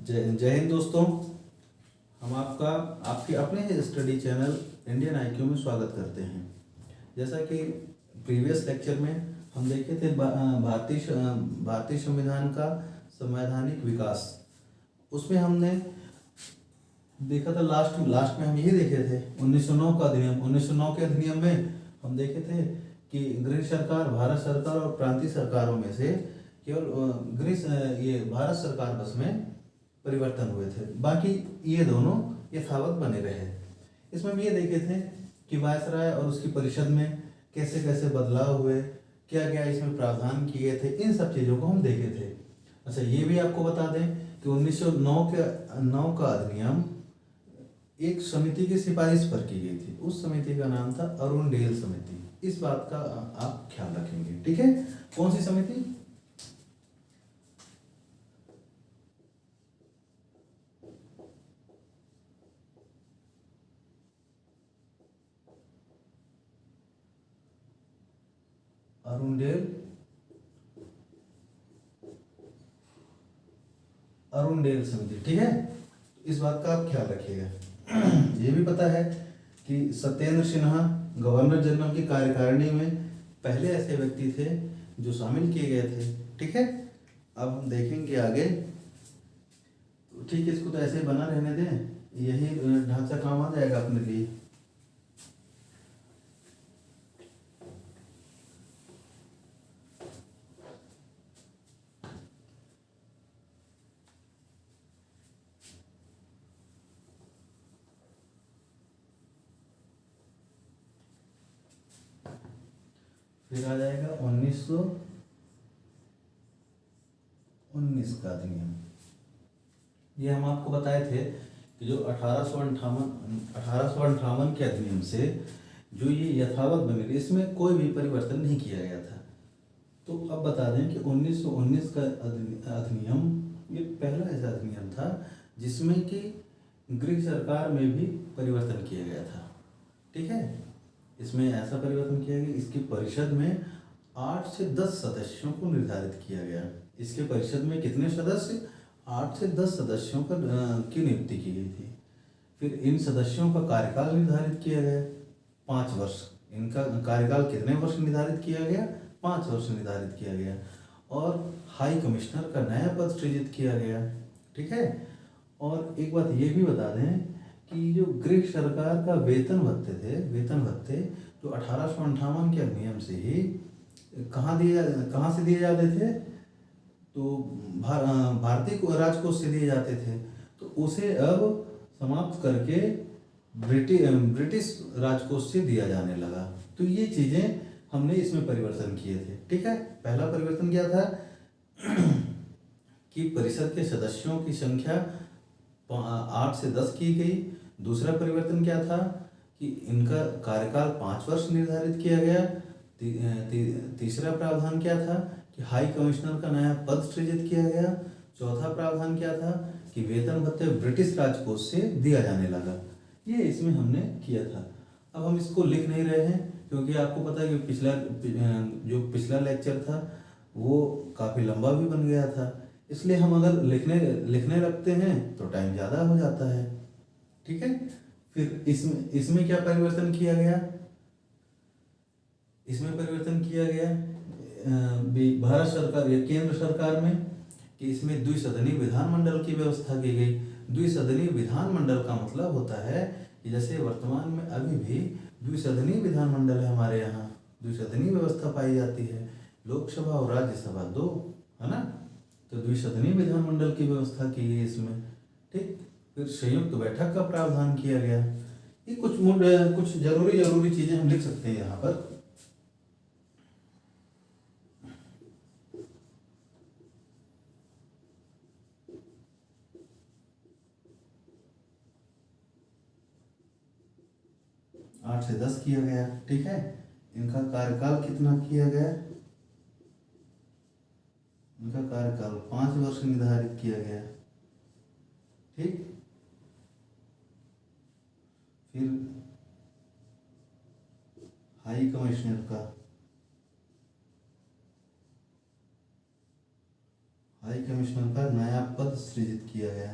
जय हिंद दोस्तों। हम आपका आपके अपने स्टडी चैनल इंडियन आईक्यू में स्वागत करते हैं। जैसा कि प्रीवियस लेक्चर में हम देखे थे भारतीय संविधान का संवैधानिक विकास, उसमें हमने देखा था लास्ट में हम यही देखे थे 1909 का अधिनियम। 1909 के अधिनियम में हम देखे थे कि गृह सरकार, भारत सरकार और प्रांतीय सरकारों में से केवल ये भारत सरकार बस में परिवर्तन हुए थे, बाकी ये दोनों यथावत बने रहे। इसमें हम ये देखे थे कि वायसराय और उसकी परिषद में कैसे कैसे बदलाव हुए, क्या क्या इसमें प्रावधान किए थे, इन सब चीज़ों को हम देखे थे। अच्छा, ये भी आपको बता दें कि 1909 का अधिनियम एक समिति की सिफारिश पर की गई थी। उस समिति का नाम था अरुणडेल समिति। इस बात का आप ख्याल रखेंगे, ठीक है। कौन सी समिति? अरुणडेल समिति, ठीक है। इस बात का आप ख्याल रखिएगा। ये भी पता है कि सत्येंद्र सिन्हा गवर्नर जनरल की कार्यकारिणी में पहले ऐसे व्यक्ति थे जो शामिल किए गए थे, ठीक है। अब हम देखेंगे आगे। ठीक है, इसको तो ऐसे बना रहने दें, यही ढांचा काम आ जाएगा अपने लिए। फिर आ जाएगा 1919 का अधिनियम। ये हम आपको बताए थे कि जो 1858 के अधिनियम से जो ये यथावत बने, इसमें कोई भी परिवर्तन नहीं किया गया था। तो अब बता दें कि 1919 का अधिनियम ये पहला ऐसा अधिनियम था जिसमें कि गृह सरकार में भी परिवर्तन किया गया था, ठीक है। इसमें ऐसा परिवर्तन किया गया, इसकी परिषद में 8 से 10 सदस्यों को निर्धारित किया गया। इसके परिषद में कितने सदस्य? 8 से 10 सदस्यों की नियुक्ति की गई थी। फिर इन सदस्यों का कार्यकाल निर्धारित किया गया 5 वर्ष। इनका कार्यकाल कितने वर्ष निर्धारित किया गया? 5 वर्ष निर्धारित किया गया। और हाई कमिश्नर का नया पद सृजित किया गया, ठीक है। और एक बात ये भी बता दें कि जो गृह सरकार का वेतन भत्ते जो 1858 के अधिनियम से ही कहाँ से दिए जाते थे? तो भारतीय राजकोष से दिए जाते थे। तो उसे अब समाप्त करके ब्रिटिश राजकोष से दिया जाने लगा। तो ये चीज़ें हमने इसमें परिवर्तन किए थे, ठीक है। पहला परिवर्तन क्या था कि परिषद के सदस्यों की संख्या 8 से 10 की गई। दूसरा परिवर्तन क्या था कि इनका कार्यकाल 5 वर्ष निर्धारित किया गया। तीसरा प्रावधान क्या था कि हाई कमिश्नर का नया पद सृजित किया गया। चौथा प्रावधान क्या था कि वेतन भत्ते ब्रिटिश राजकोष से दिया जाने लगा। ये इसमें हमने किया था। अब हम इसको लिख नहीं रहे हैं क्योंकि आपको पता है कि पिछला लेक्चर था वो काफ़ी लंबा भी बन गया था, इसलिए हम अगर लिखने लगते हैं तो टाइम ज़्यादा हो जाता है, ठीक है। फिर इसमें क्या परिवर्तन किया गया? इसमें परिवर्तन किया गया भारत सरकार या केंद्र सरकार में कि इसमें द्विसदनीय विधानमंडल की व्यवस्था की गई। द्विसदनीय विधानमंडल का मतलब होता है कि जैसे वर्तमान में अभी भी द्विसदनीय विधानमंडल है हमारे यहाँ, द्विसदनीय व्यवस्था पाई जाती है, लोकसभा और राज्यसभा 2, है ना। तो द्विसदनीय विधानमंडल की व्यवस्था की गई इसमें, ठीक। फिर संयुक्त बैठक का प्रावधान किया गया। ये कुछ जरूरी चीजें हम लिख सकते हैं यहाँ पर। आठ से 10 किया गया, ठीक है। इनका कार्यकाल कितना किया गया? इनका कार्यकाल 5 वर्ष निर्धारित किया गया, ठीक। फिर हाई कमिश्नर हाई कमिश्नर का नया पद सृजित किया गया,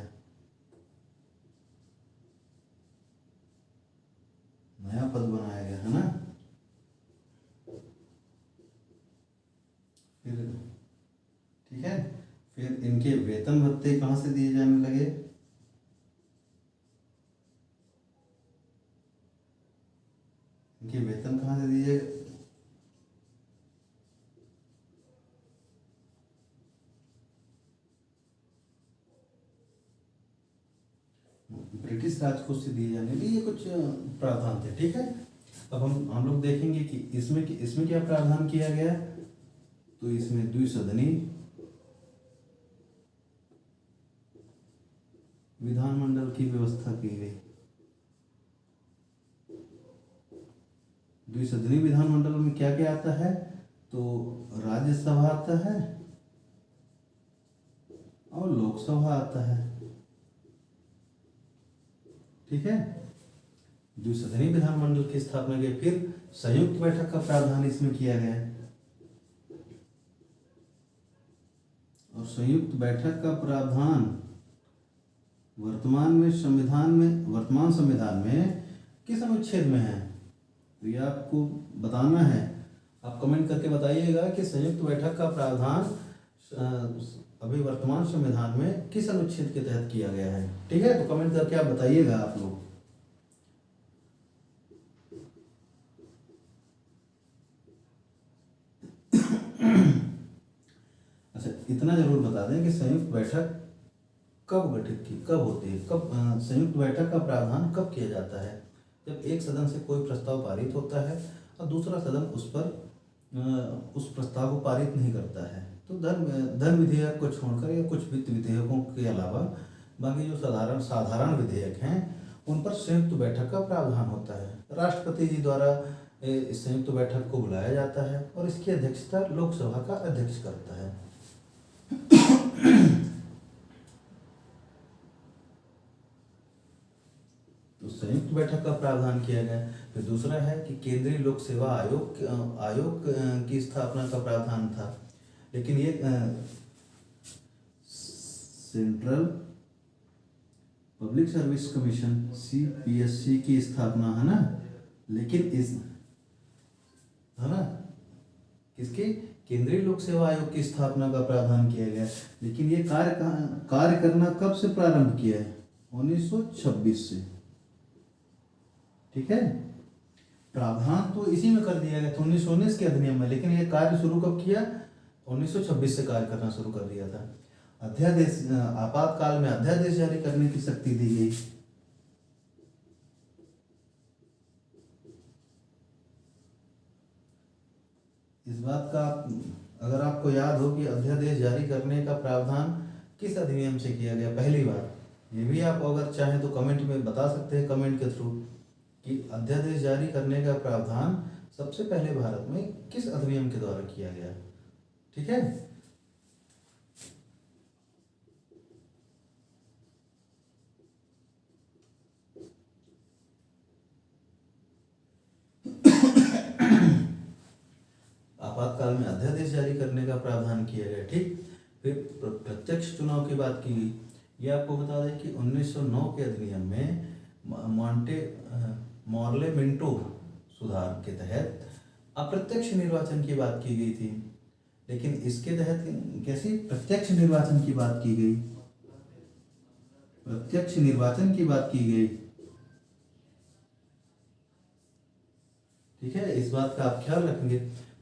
नया पद बनाया गया, है ना। फिर ठीक है, फिर इनके वेतन भत्ते कहाँ से दिए जाने लगे? इनके वेतन कहाँ से दिए? ब्रिटिश राजकोष से दिए जाने लगे। ये कुछ प्रावधान थे, ठीक है। अब हम लोग देखेंगे कि इसमें क्या प्रावधान किया गया। तो इसमें द्विसदनी विधानमंडल की व्यवस्था की गई। द्विसदनी विधानमंडल में क्या क्या आता है? तो राज्यसभा आता है और लोकसभा आता है, ठीक है। द्विसदनी विधानमंडल की स्थापना की। फिर संयुक्त बैठक का प्रावधान इसमें किया गया है, और संयुक्त बैठक का प्रावधान वर्तमान संविधान में किस अनुच्छेद में है? तो ये आपको बताना है। आप कमेंट करके बताइएगा कि संयुक्त बैठक का प्रावधान अभी वर्तमान संविधान में किस अनुच्छेद के तहत किया गया है, ठीक है। तो कमेंट करके आप बताइएगा आप लोग। अच्छा, इतना जरूर बता दें कि संयुक्त बैठक कब गठित की, कब होती है, कब संयुक्त बैठक का प्रावधान कब किया जाता है? जब एक सदन से कोई प्रस्ताव पारित होता है और दूसरा सदन उस प्रस्ताव को पारित नहीं करता है। तो धन विधेयक को छोड़कर या कुछ वित्त विधेयकों के अलावा बाकी जो साधारण विधेयक हैं उन पर संयुक्त बैठक का प्रावधान होता है। राष्ट्रपति जी द्वारा इस संयुक्त बैठक को बुलाया जाता है और इसकी अध्यक्षता लोकसभा का अध्यक्ष करता है। तो संयुक्त बैठक का प्रावधान किया गया। फिर दूसरा है कि केंद्रीय लोक सेवा आयोग की स्थापना का प्रावधान था, लेकिन ये central public service commission CPSC की स्थापना, है ना। लेकिन है ना, किसके? केंद्रीय लोक सेवा आयोग की स्थापना का प्रावधान किया गया। लेकिन ये कार्य करना कब से प्रारंभ किया है? 1926 से, ठीक है। प्रावधान तो इसी में कर दिया गया था 1919 के अधिनियम में, लेकिन ये कार्य शुरू कब किया? 1926 से कार्य करना शुरू कर दिया था। अध्यादेश, आपातकाल में अध्यादेश जारी करने की शक्ति दी गई। इस बात का अगर आपको याद हो कि अध्यादेश जारी करने का प्रावधान किस अधिनियम से किया गया पहली बार, ये भी आप अगर चाहें तो कमेंट में बता सकते हैं, कमेंट के थ्रू, कि अध्यादेश जारी करने का प्रावधान सबसे पहले भारत में किस अधिनियम के द्वारा किया गया, ठीक है। आपातकाल में अध्यादेश जारी करने का प्रावधान किया गया, ठीक। फिर प्रत्यक्ष चुनाव की बात की गई। ये आपको बता दें कि 1909 के अधिनियम में मॉर्ले मिंटो सुधार के तहत अप्रत्यक्ष निर्वाचन की बात की गई थी। लेकिन इसके तहत कैसी प्रत्यक्ष निर्वाचन की बात की गई? प्रत्यक्ष निर्वाचन की बात की गई, ठीक है। इस बात का आप ख्याल रखेंगे।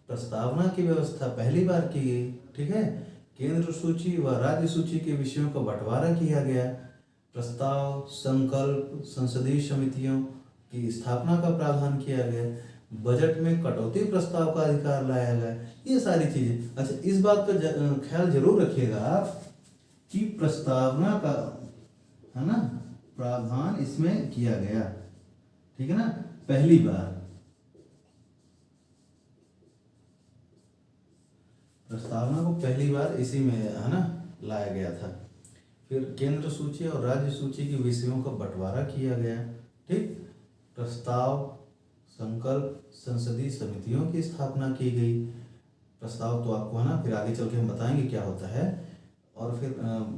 प्रस्तावना की व्यवस्था पहली बार की गई, ठीक है। केंद्र सूची व राज्य सूची के विषयों का बंटवारा किया गया। प्रस्ताव, संकल्प, संसदीय समितियों की स्थापना का प्रावधान किया गया। बजट में कटौती प्रस्ताव का अधिकार लाया गया। ये सारी चीजें। अच्छा, इस बात का ख्याल जरूर रखिएगा आप कि प्रस्तावना का, है ना, प्रावधान इसमें किया गया, ठीक है ना, पहली बार प्रस्तावना को पहली बार इसी में, है ना, लाया गया था। फिर केंद्र सूची और राज्य सूची के विषयों का बंटवारा किया गया, ठीक। प्रस्ताव, संकल्प, संसदीय समितियों की स्थापना की गई। प्रस्ताव तो आपको, है ना, फिर आगे चल के हम बताएंगे क्या होता है। और फिर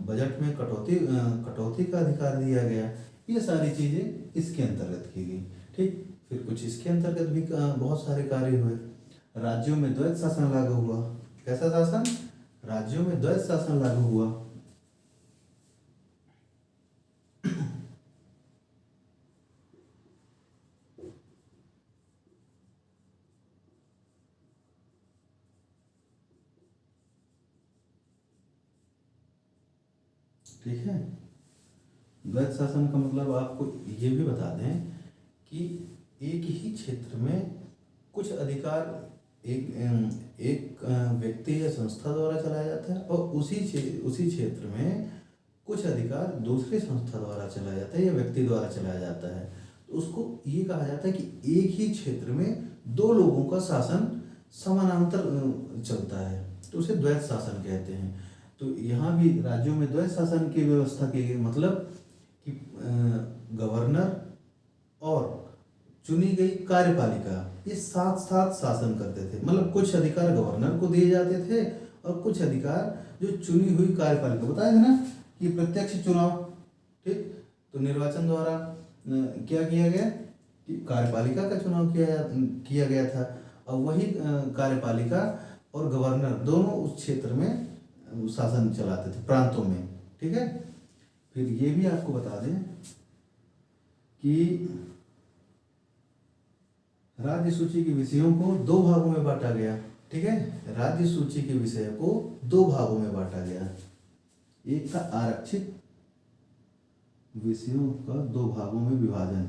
बजट में कटौती का अधिकार दिया गया। ये सारी चीज़ें इसके अंतर्गत की गई। ठीक, फिर कुछ इसके अंतर्गत भी बहुत सारे कार्य हुए। राज्यों में द्वैत शासन लागू हुआ। कैसा शासन? राज्यों में द्वैत शासन लागू हुआ। ठीक है, द्वैत शासन का मतलब आपको ये भी बता दें कि एक ही क्षेत्र में कुछ अधिकार एक व्यक्ति या संस्था द्वारा चलाया जाता है और उसी क्षेत्र में कुछ अधिकार दूसरी संस्था द्वारा चलाया जाता है या व्यक्ति द्वारा चलाया जाता है। तो उसको ये कहा जाता है कि एक ही क्षेत्र में दो लोगों का शासन समानांतर चलता है, तो उसे द्वैत शासन कहते हैं। तो यहाँ भी राज्यों में द्वैत शासन की व्यवस्था की गई, मतलब कि गवर्नर और चुनी गई कार्यपालिका ये साथ साथ शासन करते थे। मतलब कुछ अधिकार गवर्नर को दिए जाते थे और कुछ अधिकार जो चुनी हुई कार्यपालिका, बताया था ना कि प्रत्यक्ष चुनाव, ठीक, तो निर्वाचन द्वारा क्या किया गया कि कार्यपालिका का चुनाव किया गया था और वही कार्यपालिका और गवर्नर दोनों उस क्षेत्र में शासन चलाते थे प्रांतों में। ठीक है, फिर ये भी आपको बता दें कि राज्य सूची के विषयों को दो भागों में बांटा गया। ठीक है, राज्य सूची के विषय को दो भागों में बांटा गया। एक था आरक्षित विषयों का दो भागों में विभाजन।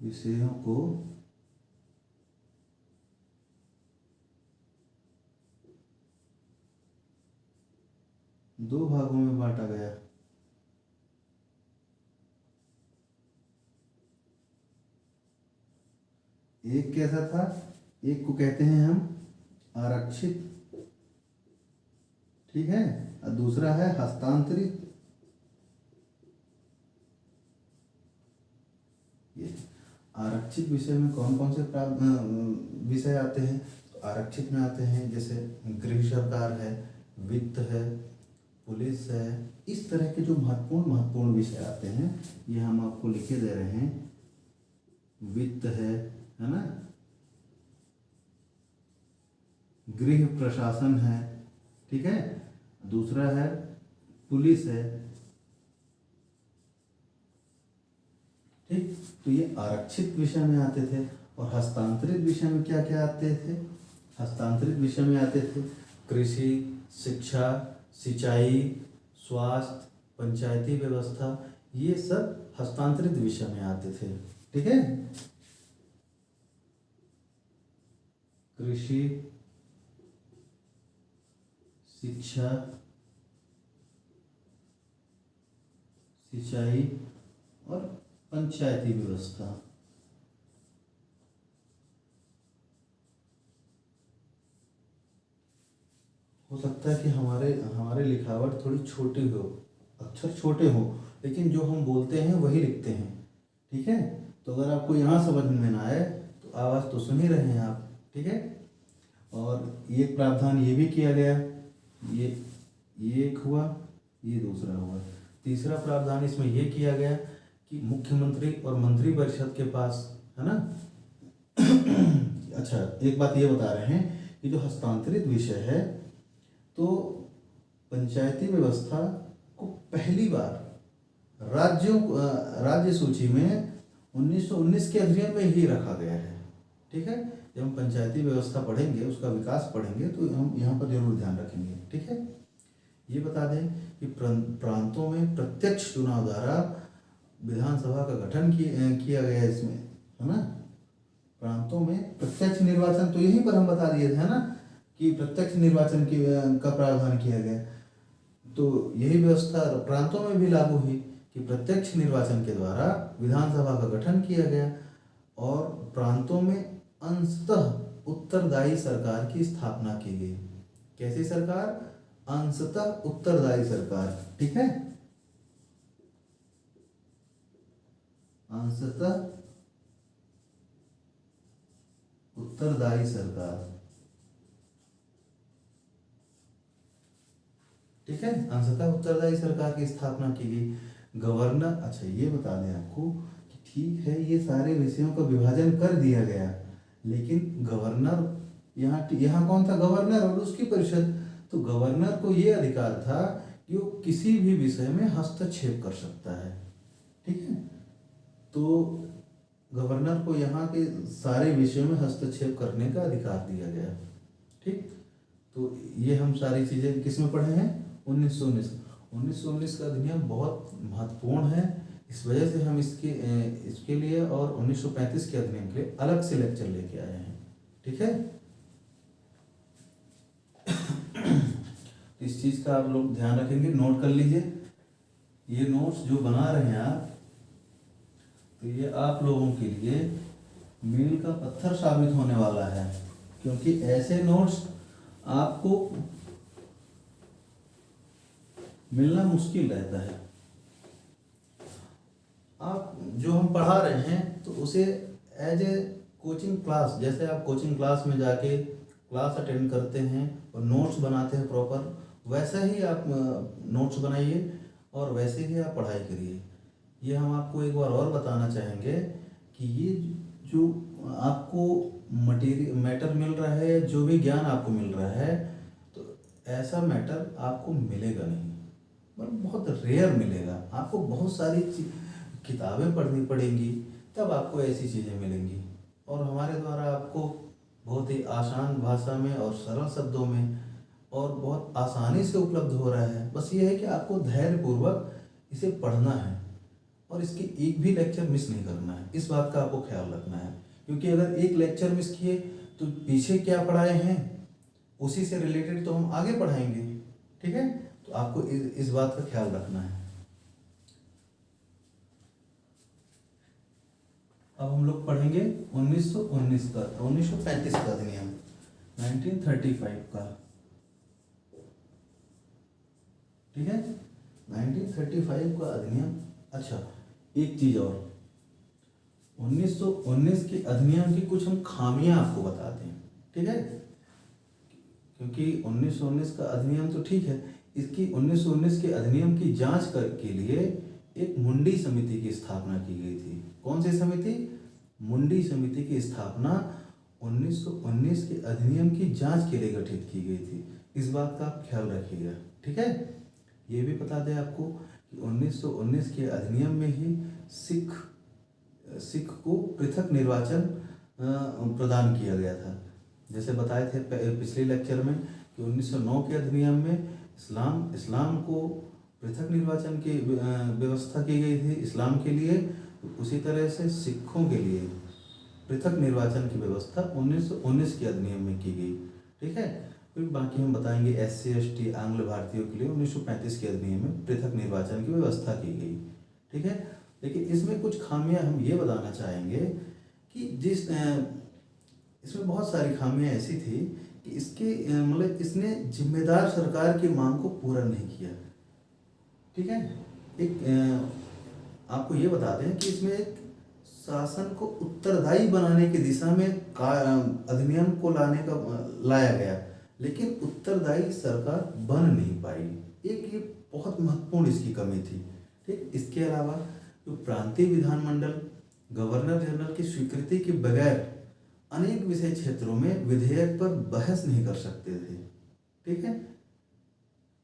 विषयों को दो भागों में बांटा गया। एक कैसा था? एक को कहते हैं हम आरक्षित, ठीक है, और दूसरा है हस्तांतरित। ये आरक्षित विषय में कौन कौन से विषय आते हैं? तो आरक्षित में आते हैं जैसे गृह सरकार है, वित्त है, पुलिस है, इस तरह के जो महत्वपूर्ण विषय आते हैं ये हम आपको लिखे दे रहे हैं। वित्त है ना, गृह प्रशासन है, ठीक है, दूसरा है पुलिस है। ठीक, तो ये आरक्षित विषय में आते थे। और हस्तांतरित विषय में क्या क्या आते थे? हस्तांतरित विषय में आते थे कृषि, शिक्षा, सिंचाई, स्वास्थ्य, पंचायती व्यवस्था, ये सब हस्तांतरित विषय में आते थे। ठीक है, कृषि, शिक्षा, सिंचाई और पंचायती व्यवस्था। हो सकता है कि हमारे लिखावट थोड़ी छोटी हो, अक्षर छोटे हो, लेकिन जो हम बोलते हैं वही लिखते हैं। ठीक है, तो अगर आपको यहाँ समझ में ना आए तो आवाज़ तो सुन ही रहे हैं आप। ठीक है, और ये प्रावधान ये भी किया गया, ये एक हुआ, ये दूसरा हुआ। तीसरा प्रावधान इसमें ये किया गया कि मुख्यमंत्री और मंत्रिपरिषद के पास, है ना। अच्छा, एक बात ये बता रहे हैं कि जो हस्तांतरित विषय है, तो पंचायती व्यवस्था को पहली बार राज्य सूची में 1919 के अधिनियम में ही रखा गया है। ठीक है, जब हम पंचायती व्यवस्था पढ़ेंगे, उसका विकास पढ़ेंगे, तो हम यहाँ पर जरूर ध्यान रखेंगे। ठीक है, ये बता दें कि प्रांतों में प्रत्यक्ष चुनाव द्वारा विधानसभा का गठन किया गया इसमें, है ना। प्रांतों में प्रत्यक्ष निर्वाचन, तो यहीं पर हम बता दिए थे ना कि प्रत्यक्ष निर्वाचन का प्रावधान किया गया। तो यही व्यवस्था प्रांतों में भी लागू हुई कि प्रत्यक्ष निर्वाचन के द्वारा विधानसभा का गठन किया गया और प्रांतों में अंशतः उत्तरदायी सरकार की स्थापना की गई। कैसी सरकार? अंशतः उत्तरदायी सरकार। ठीक है, अंशतः उत्तरदायी सरकार। ठीक है, अंशतः उत्तरदायी सरकार की स्थापना की गई। गवर्नर, अच्छा ये बता दें आपको कि ठीक है ये सारे विषयों का विभाजन कर दिया गया, लेकिन गवर्नर यहाँ यहाँ कौन था? गवर्नर और उसकी परिषद। तो गवर्नर को ये अधिकार था कि वो किसी भी विषय में हस्तक्षेप कर सकता है। ठीक है, तो गवर्नर को यहाँ के सारे विषयों में हस्तक्षेप करने का अधिकार दिया गया। ठीक, तो ये हम सारी चीज़ें किस में पढ़े हैं? 1919 का अधिनियम बहुत महत्वपूर्ण है। इस वजह से हम इसके लिए और 1935 के अधिनियम के लिए अलग से लेक्चर लेके आए हैं। ठीक है, इस चीज़ का आप लोग ध्यान रखेंगे, नोट कर लीजिए। ये नोट्स जो बना रहे हैं आप, तो ये आप लोगों के लिए मील का पत्थर साबित होने वाला है, क्योंकि ऐसे नोट्स आपको मिलना मुश्किल रहता है। आप जो हम पढ़ा रहे हैं तो उसे एज ए कोचिंग क्लास, जैसे आप कोचिंग क्लास में जाके क्लास अटेंड करते हैं और नोट्स बनाते हैं प्रॉपर, वैसा ही आप नोट्स बनाइए और वैसे ही आप पढ़ाई करिए। ये हम आपको एक बार और बताना चाहेंगे कि ये जो आपको मैटर मिल रहा है, जो भी ज्ञान आपको मिल रहा है, तो ऐसा मैटर आपको मिलेगा नहीं, मतलब बहुत रेयर मिलेगा। आपको बहुत सारी किताबें पढ़नी पड़ेंगी, तब आपको ऐसी चीज़ें मिलेंगी। और हमारे द्वारा आपको बहुत ही आसान भाषा में और सरल शब्दों में और बहुत आसानी से उपलब्ध हो रहा है। बस ये है कि आपको धैर्यपूर्वक इसे पढ़ना है और इसके एक भी लेक्चर मिस नहीं करना है। इस बात का आपको ख्याल रखना है, क्योंकि अगर एक लेक्चर मिस किए तो पीछे क्या पढ़ाए हैं उसी से रिलेटेड तो हम आगे पढ़ाएंगे। ठीक है, तो आपको इस बात का ख्याल रखना है। अब हम लोग पढ़ेंगे 1935 का अधिनियम, 1935 का। ठीक है, 1935 का अधिनियम। अच्छा, एक चीज और, 1919 के अधिनियम की कुछ हम खामियां आपको बताते हैं। ठीक है, क्योंकि 1919 का अधिनियम तो ठीक है, इसकी 1919 के अधिनियम की जांच के लिए एक मुंडी समिति की स्थापना की गई थी। कौन सी समिति? मुंडी समिति की स्थापना 1919 के अधिनियम की जांच के लिए गठित की गई थी। इस बात का आप ख्याल रखिएगा। ठीक है, ये भी बता दें आपको कि 1919 के अधिनियम में ही सिख को पृथक निर्वाचन प्रदान किया गया था। जैसे बताए थे पिछले लेक्चर में कि 1909 के अधिनियम में इस्लाम को पृथक निर्वाचन की व्यवस्था की गई थी इस्लाम के लिए, उसी तरह से सिखों के लिए पृथक निर्वाचन की व्यवस्था 1919 के अधिनियम में की गई। ठीक है, फिर बाकी हम बताएंगे SC ST आंग्ल भारतीयों के लिए 1935 के अधिनियम में पृथक निर्वाचन की व्यवस्था की गई। ठीक है, लेकिन इसमें कुछ खामियां हम ये बताना चाहेंगे कि इसमें बहुत सारी खामियां ऐसी थी कि इसके मतलब इसने जिम्मेदार सरकार की मांग को पूरा नहीं किया। ठीक है, एक आपको ये बता दें कि इसमें एक शासन को उत्तरदायी बनाने की दिशा में अधिनियम को लाया गया, लेकिन उत्तरदायी सरकार बन नहीं पाई। एक ये बहुत महत्वपूर्ण इसकी कमी थी। ठीक, इसके अलावा जो प्रांतीय विधानमंडल गवर्नर जनरल की स्वीकृति के बगैर अनेक विषय क्षेत्रों में विधेयक पर बहस नहीं कर सकते थे। ठीक है,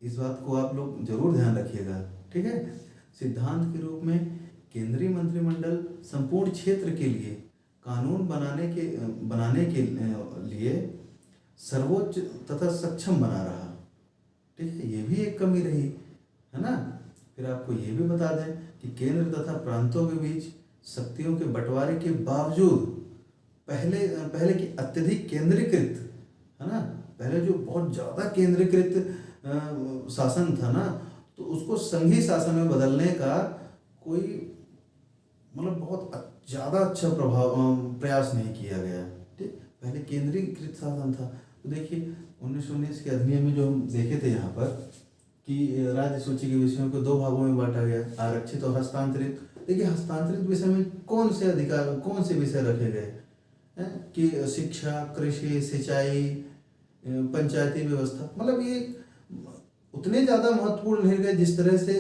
इस बात को आप लोग जरूर ध्यान रखिएगा। ठीक है, सिद्धांत के रूप में केंद्रीय मंत्रिमंडल संपूर्ण क्षेत्र के लिए कानून बनाने के लिए सर्वोच्च तथा सक्षम बना रहा। ठीक है, ये भी एक कमी रही है ना। फिर आपको ये भी बता दें कि केंद्र तथा प्रांतों के बीच शक्तियों के बंटवारे के बावजूद पहले की अत्यधिक केंद्रीकृत है ना, पहले जो बहुत ज़्यादा केंद्रीकृत शासन था ना, तो उसको संघीय शासन में बदलने का कोई मतलब बहुत ज़्यादा अच्छा प्रयास नहीं किया गया। ठीक, पहले केंद्रीकृत शासन था। तो देखिए 1919 के अधिनियम में जो हम देखे थे यहाँ पर कि राज्य सूची के विषयों को दो भागों में बांटा गया, आरक्षित और हस्तांतरित। देखिए हस्तांतरित विषय में कौन से अधिकार, कौन से विषय रखे गए हैं कि शिक्षा, कृषि, सिंचाई, पंचायती व्यवस्था, मतलब ये उतने ज़्यादा महत्वपूर्ण नहीं गए जिस तरह से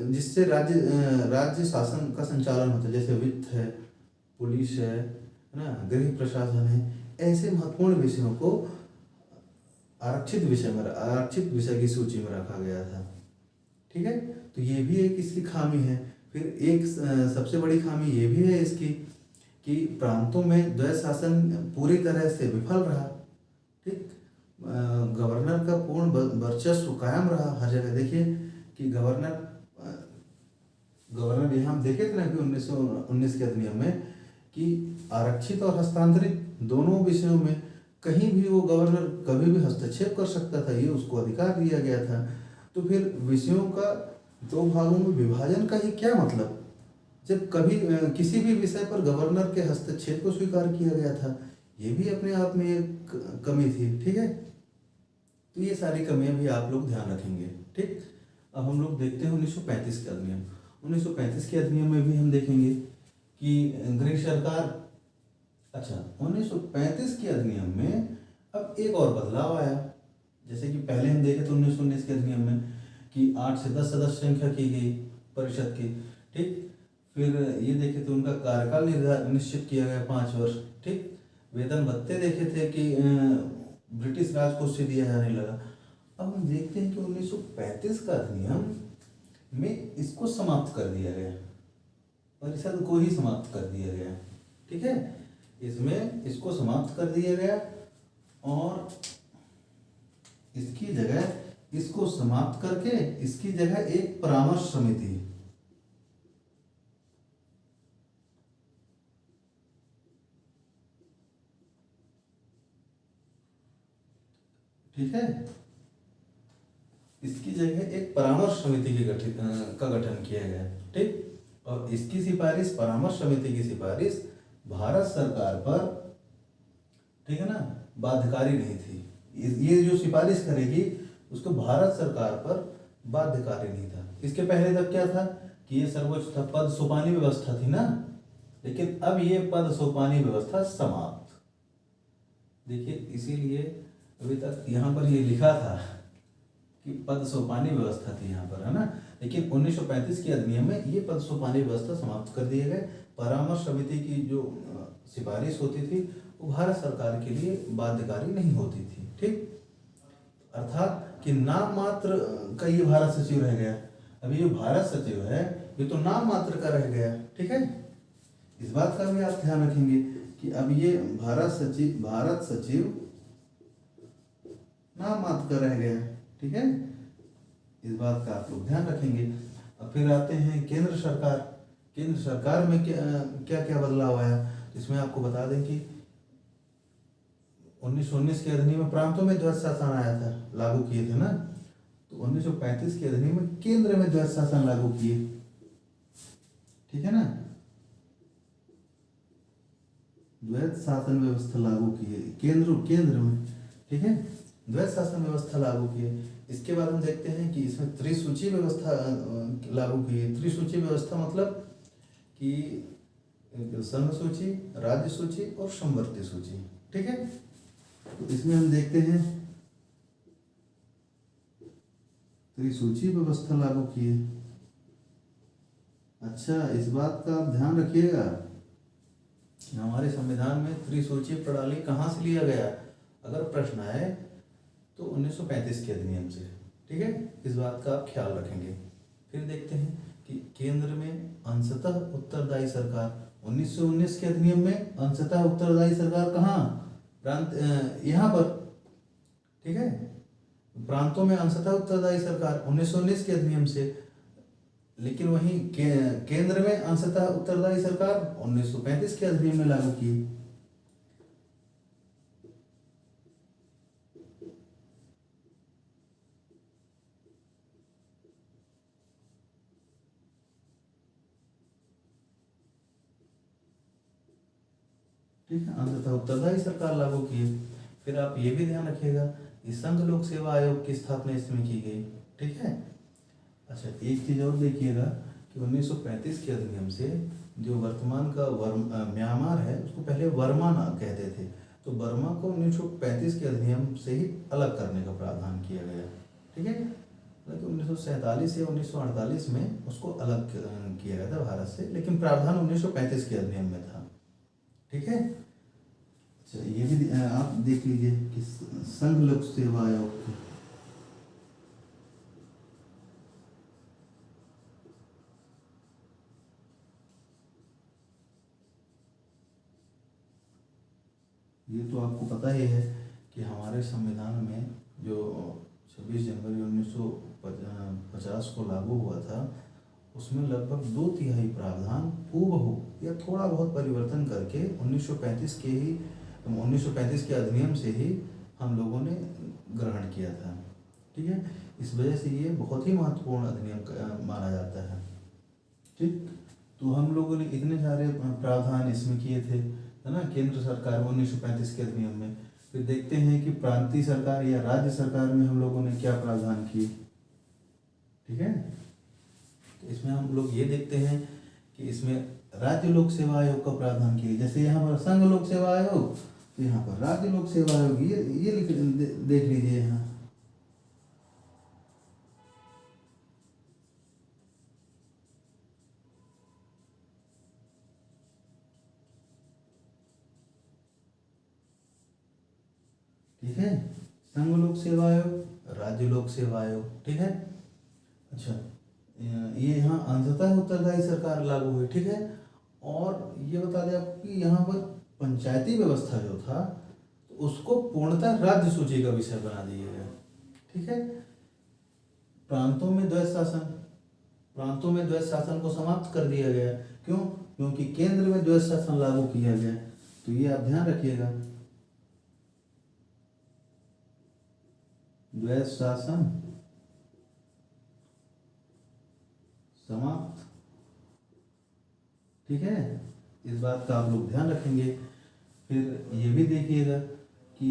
जिससे राज्य शासन का संचालन होता है, जैसे वित्त है, पुलिस है ना, गृह प्रशासन है। ऐसे महत्वपूर्ण विषयों को आरक्षित विषय की सूची में रखा गया था। ठीक है, तो ये भी एक इसकी खामी है। फिर एक सबसे बड़ी खामी ये भी है इसकी कि प्रांतों में द्वैध शासन पूरी तरह से विफल रहा। ठीक, गवर्नर का पूर्ण वर्चस्व कायम रहा हर जगह। देखिए कि गवर्नर यहाँ हम देखे थे ना कि 1919 के अधिनियम में कि आरक्षित और हस्तांतरित दोनों विषयों में कहीं भी वो गवर्नर कभी भी हस्तक्षेप कर सकता था, ये उसको अधिकार दिया गया था। तो फिर विषयों का दो भागों में विभाजन का ही क्या मतलब, जब कभी किसी भी विषय पर गवर्नर के हस्तक्षेप को स्वीकार किया गया था, ये भी अपने आप में एक कमी थी। ठीक है, तो ये सारी कमियां भी आप लोग ध्यान रखेंगे। ठीक, अब हम लोग देखते हैं 1935 के अधिनियम। 1935 के अधिनियम में भी हम देखेंगे कि गृह सरकार, अच्छा 1935 के अधिनियम में अब एक और बदलाव आया। जैसे कि पहले हम देखे तो 1919 के अधिनियम में कि 8 से 10 सदस्य संख्या की गई परिषद की। ठीक, फिर ये देखे तो उनका कार्यकाल निश्चित किया गया 5 वर्ष। ठीक, वेतन भत्ते देखे थे कि ब्रिटिश राज को उससे दिया जाने लगा। अब हम देखते हैं कि 1935 का अधिनियम में इसको समाप्त कर दिया गया, परिषद को ही समाप्त कर दिया गया। ठीक है, इसमें इसको समाप्त कर दिया गया और इसकी जगह, इसको समाप्त करके इसकी जगह एक परामर्श समिति, ठीक है, इसकी जगह एक परामर्श समिति का गठन किया गया। ठीक, और इसकी सिफारिश, परामर्श समिति की सिफारिश भारत सरकार पर, ठीक है ना, बाध्यकारी नहीं थी। ये जो सिफारिश करेगी उसको भारत सरकार पर बाध्यकारी नहीं था। इसके पहले तक क्या था कि ये सर्वोच्च था, पद सोपानी व्यवस्था थी ना, लेकिन अब ये पद सोपानी व्यवस्था समाप्त। देखिए इसीलिए अभी तक यहाँ पर ये लिखा था कि पद सोपानी व्यवस्था थी यहाँ पर, है ना, लेकिन 1935 के अधिनियम में ये पद सोपानी व्यवस्था समाप्त कर दिए गए। परामर्श समिति की जो सिफारिश होती थी वो भारत सरकार के लिए बाध्यकारी नहीं होती थी। ठीक, अर्थात कि नाम मात्र का ये भारत सचिव रह गया। अभी जो भारत सचिव है ये तो नाम मात्र का रह गया। ठीक है, इस बात का भी आप ध्यान रखेंगे कि अब ये भारत सचिव नाम मात्र का रह गया। ठीक है, इस बात का आप लोग ध्यान रखेंगे। अब फिर आते हैं केंद्र सरकार। केंद्र सरकार में क्या क्या बदलाव आया, इसमें आपको बता दें कि 1919 के अधिनियम में प्रांतों में द्वैध शासन आया था, लागू किए थे ना, तो 1935 के अधिनियम में केंद्र में द्वैध शासन लागू किए। ठीक है ना, द्वैध शासन व्यवस्था लागू किए केंद्र में। ठीक है, द्वैध शासन व्यवस्था लागू किए। इसके बाद हम देखते हैं कि इसमें त्रिसूची व्यवस्था लागू की है। त्रिसूची व्यवस्था मतलब कि संघ सूची, राज्य सूची और समवर्ती सूची। ठीक है, तो इसमें हम देखते हैं त्रिसूची व्यवस्था लागू की है। अच्छा, इस बात का आप ध्यान रखिएगा कि हमारे संविधान में त्रिसूची प्रणाली कहाँ से लिया गया, अगर प्रश्न आए तो 1935 के अधिनियम से। ठीक है, इस बात का आप ख्याल रखेंगे। फिर देखते हैं कि केंद्र में अंशतः उत्तरदायी सरकार। 1919 के अधिनियम में अंशतः उत्तरदायी सरकार कहाँ, प्रांत यहाँ पर। ठीक है, प्रांतों में अंशतः उत्तरदायी सरकार 1919 के अधिनियम से, लेकिन वहीं केंद्र में अंशतः उत्तरदायी सरकार 1935 के अधिनियम में लागू की। ठीक है, अंततः उत्तरदायी सरकार लागू की है। फिर आप ये भी ध्यान रखिएगा कि संघ लोक सेवा आयोग की स्थापना इसमें की गई। ठीक है, अच्छा एक चीज और देखिएगा कि 1935 के अधिनियम से जो वर्तमान का म्यांमार है उसको पहले वर्मा ना कहते थे, तो बर्मा को 1935 के अधिनियम से ही अलग करने का प्रावधान किया गया। ठीक है, मतलब 1947 या 1948 में उसको अलग किया गया था भारत से, लेकिन प्रावधान 1935 के अधिनियम में था। ठीक है, अच्छा ये भी आप देख लीजिए कि संघ लोक सेवा आयोग, ये तो आपको पता ही है कि हमारे संविधान में जो 26 जनवरी 1950 को लागू हुआ था उसमें लगभग 2/3 प्रावधान हूबहू या थोड़ा बहुत परिवर्तन करके 1935 के अधिनियम से ही हम लोगों ने ग्रहण किया था। ठीक है, इस वजह से ये बहुत ही महत्वपूर्ण अधिनियम माना जाता है। ठीक, तो हम लोगों ने इतने सारे प्रावधान इसमें किए थे, है ना, केंद्र सरकार में 1935 के अधिनियम में। फिर देखते हैं कि प्रांतीय सरकार या राज्य सरकार में हम लोगों ने क्या प्रावधान किए। ठीक है, तो इसमें हम लोग ये देखते हैं कि इसमें राज्य लोक सेवा आयोग का प्रावधान किया, जैसे यहाँ पर संघ लोक सेवा आयोग, तो यहाँ पर राज्य लोक सेवा आयोग, ये देख लीजिए यहाँ। ठीक है, संघ लोक सेवा आयोग, राज्य लोक सेवा आयोग। ठीक है, अच्छा ये यहाँ अंशतः उत्तरदायी सरकार लागू हुई। ठीक है, और ये बता दें आपको कि यहाँ पर पंचायती व्यवस्था जो था तो उसको पूर्णतः राज्य सूची का विषय बना दिया गया। ठीक है, प्रांतों में द्वैध शासन को समाप्त कर दिया गया। क्यों? क्योंकि केंद्र में द्वैध शासन लागू किया गया। तो ये आप ध्यान रखिएगा, द्वैध शासन समाप्त। ठीक है, इस बात का आप लोग ध्यान रखेंगे। फिर ये भी देखिएगा कि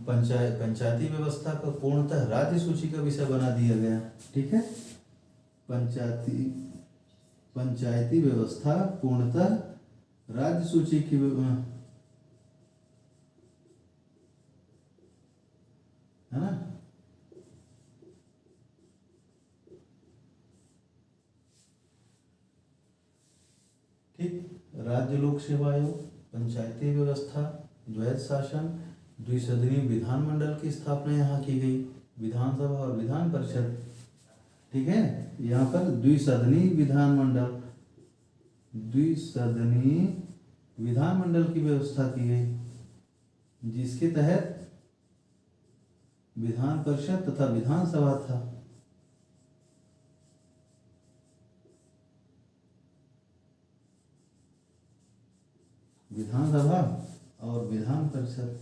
पंचायती व्यवस्था का पूर्णतः राज्य सूची का विषय बना दिया गया। ठीक है, पंचायती व्यवस्था पूर्णतः राज्य सूची की, है ना। ठीक, राज्य लोक सेवा आयोग, पंचायती व्यवस्था, द्वैध शासन, द्विसदनीय विधानमंडल की स्थापना यहाँ की गई, विधानसभा और विधान परिषद। ठीक है, यहाँ पर द्विसदनीय विधानमंडल की व्यवस्था की गई, जिसके तहत विधान परिषद तथा विधानसभा था। विधानसभा और विधान परिषद।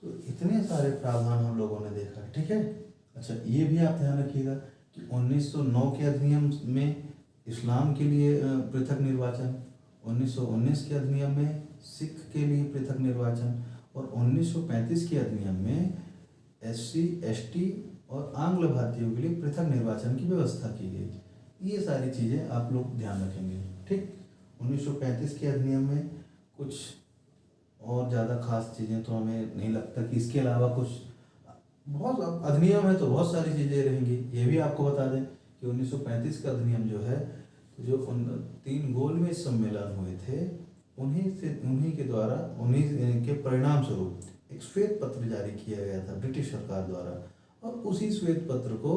तो इतने सारे प्रावधान हम लोगों ने देखा। ठीक है, अच्छा ये भी आप ध्यान रखिएगा कि 1909 के अधिनियम में इस्लाम के लिए पृथक निर्वाचन, 1919 के अधिनियम में सिख के लिए पृथक निर्वाचन, और 1935 के अधिनियम में SC ST और आंग्ल भारतीयों के लिए पृथक निर्वाचन की व्यवस्था की गई। ये सारी चीज़ें आप लोग ध्यान रखेंगे। ठीक, 1935 के अधिनियम में कुछ और ज़्यादा खास चीज़ें तो हमें नहीं लगता कि इसके अलावा कुछ, बहुत अधिनियम है तो बहुत सारी चीज़ें रहेंगी। ये भी आपको बता दें कि 1935 का अधिनियम जो है, तो जो 3 गोलमेज सम्मेलन हुए थे उन्हीं के द्वारा, उन्हीं के परिणाम स्वरूप एक श्वेत पत्र जारी किया गया था ब्रिटिश सरकार द्वारा, और उसी श्वेत पत्र को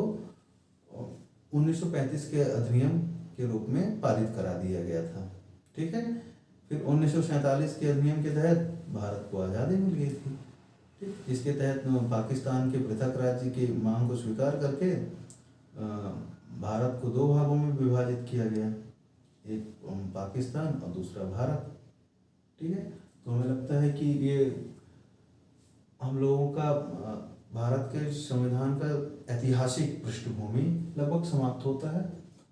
1935 के अधिनियम के रूप में पारित करा दिया गया था। ठीक है, फिर 1947 के अधिनियम के तहत भारत को आज़ादी मिल गई थी। ठीक, जिसके तहत पाकिस्तान के पृथक राज्य की मांग को स्वीकार करके भारत को 2 भागों में विभाजित किया गया, एक पाकिस्तान और दूसरा भारत। ठीक है, तो हमें लगता है कि ये हम लोगों का भारत के संविधान का ऐतिहासिक पृष्ठभूमि लगभग समाप्त होता है।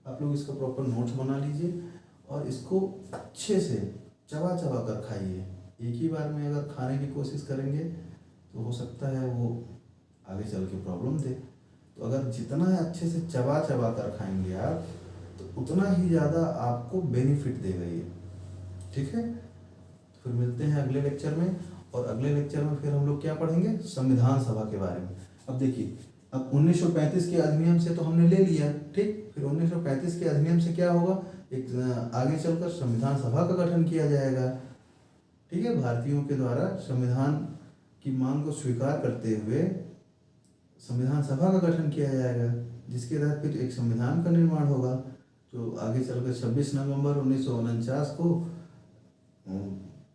आप लोग इसका प्रॉपर नोट्स बना लीजिए और इसको अच्छे से चबा चबा कर खाइए। एक ही बार में अगर खाने की कोशिश करेंगे तो हो सकता है वो आगे चल के प्रॉब्लम दे। तो अगर जितना अच्छे से चबा चबा कर खाएंगे आप, तो उतना ही ज़्यादा आपको बेनिफिट देगा ये। ठीक है, तो फिर मिलते हैं अगले लेक्चर में। और अगले लेक्चर में फिर हम लोग क्या पढ़ेंगे, संविधान सभा के बारे में। अब देखिए, अब 1935 के अधिनियम से तो हमने ले लिया, ठीक। फिर 1935 के अधिनियम से क्या होगा, एक आगे चलकर संविधान सभा का गठन किया जाएगा। ठीक है, भारतीयों के द्वारा संविधान की मांग को स्वीकार करते हुए संविधान सभा का गठन किया जाएगा, जिसके तहत फिर एक संविधान का निर्माण होगा, जो आगे चलकर 26 नवंबर 1949 को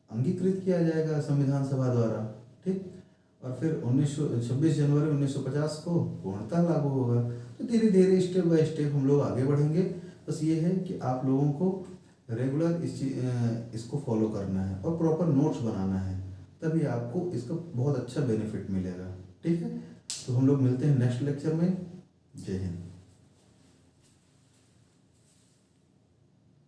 अंगीकृत किया जाएगा संविधान सभा द्वारा। ठीक, और फिर 26 जनवरी 1950 को पूर्णतः लागू होगा। तो धीरे धीरे स्टेप बाय स्टेप हम लोग आगे बढ़ेंगे। बस ये है कि आप लोगों को रेगुलर इसको फॉलो करना है और प्रॉपर नोट्स बनाना है, तभी आपको इसका बहुत अच्छा बेनिफिट मिलेगा। ठीक है, तो हम लोग मिलते हैं नेक्स्ट लेक्चर में। जय हिंद।